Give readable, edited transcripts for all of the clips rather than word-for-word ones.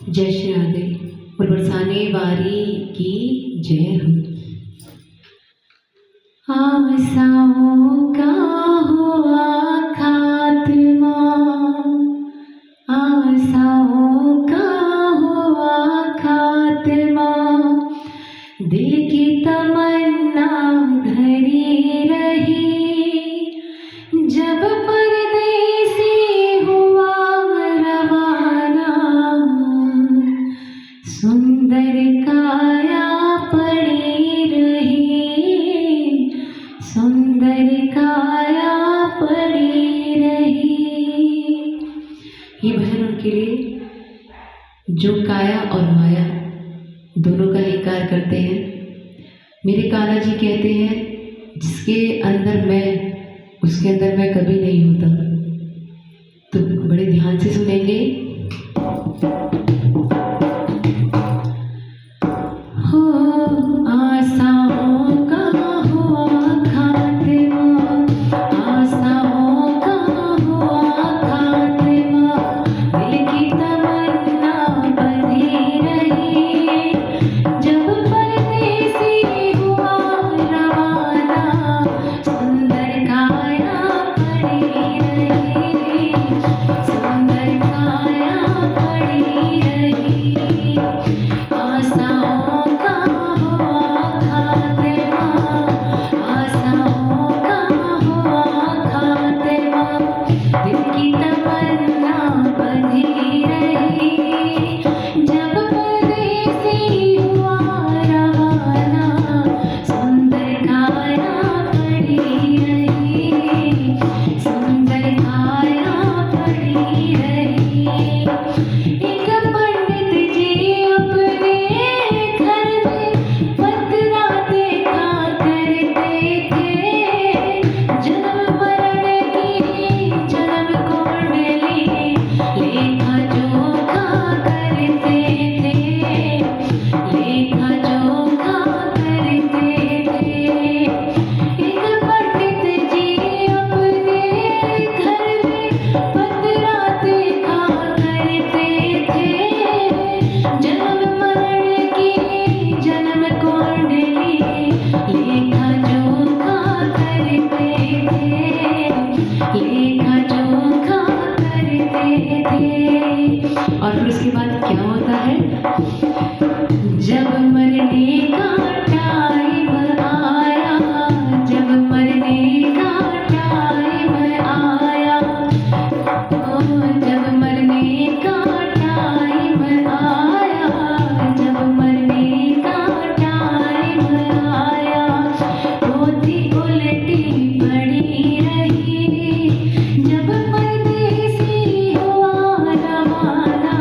जय श्री राधे। और बरसाने वारी की जय हो। आसाओं का हुआ खात्मा, आसाओं का हुआ खात्मा, दिल की तमन्ना धरी रही, जब परदेसी हुआ रवाना, सुंदर काया पड़ी रही, सुंदर काया पड़ी रही। ये भजन उनके लिए जो काया और माया दोनों का ही कार्य करते हैं। मेरे कान्हा जी कहते हैं, जिसके अंदर मैं, उसके अंदर मैं कभी नहीं होता। तो बड़े ध्यान से सुनेंगे। हो आसाओं का हुआ खात्मा, आसाओं का हुआ खात्मा, दिल की तमन्ना बंधी रही, जब परदेसी हुआ रवाना, सुंदर काया पड़ी रही, सुंदर काया पड़ी रही। आसाओं का हुआ खात्मा, आसाओं का हुआ खात्मा, दिल की तमन्ना बंधी रही, जब परदेसी हुआ रवाना, सुंदर काया पड़ी रही, सुंदर काया पड़ी रही। एक पंडित जी अपने घर में पतरा देखा करते थे, जन्म मरण की जन्म कुंडली लेखा जोखा करते थे, लेखा जोखा करते थे। एक पंडित जी अपने घर में पतरा देखा करते थे, जन्म मरण की जन्म कुंडली लेखा जोखा करते थे, लेखा जोखा करते थे। और फिर उसके बाद क्या होता है? जब मरने का टाइम आया, जब मरने का टाइम आया, जब मरने का टाइम आया, जब मरने का टाइम आया, पोथी उल्टी पड़ी रही, जब परदेसी हुआ रवाना,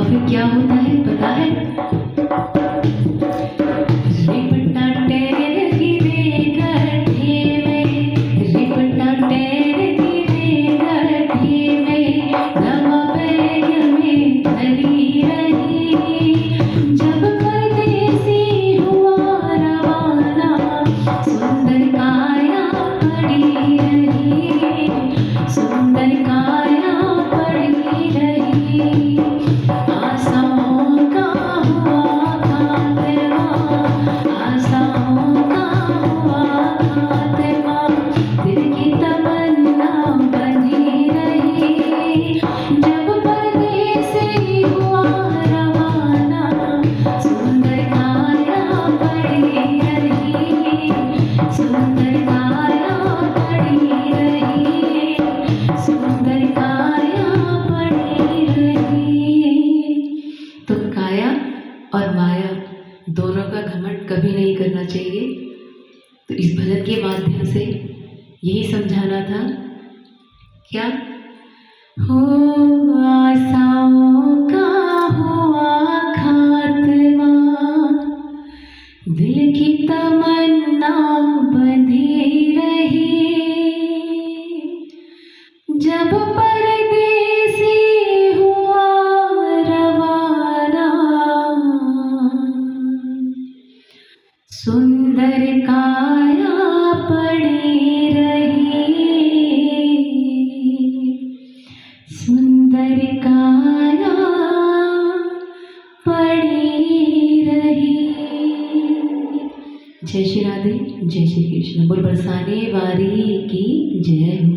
फिर क्या होता है पता है? रिपटा टेर गिरे गड्ढे में, रिपटा टेर गिरे गड्ढे में, दवा बैग में धरी रही। जब परदेसी हुआ रवाना, सुंदर काया पड़ी रही, सुंदर काया पड़ी रही। आशाओं का हुआ खात्मा, आशाओं का हुआ खात्मा, दिल की तमन्ना बंधी रही। जब परदेसी हुआ रवाना, सुंदर काया पड़ी रही, सुंदर काया पड़ी रही, सुंदर काया पड़ी रही। तो काया और माया दोनों का घमंड कभी नहीं करना चाहिए। तो इस भजन के माध्यम से यही समझाना था। क्या हो? आशाओं का हुआ खात्मा, दिल की तमन्ना बंधी रही। जब परदेसी हुआ रवाना, सुंदर काया पड़ी रही, सुंदर काया पड़ी रही। जय श्री राधे, जय श्री कृष्ण। बोल बरसाने वारी की जय हो।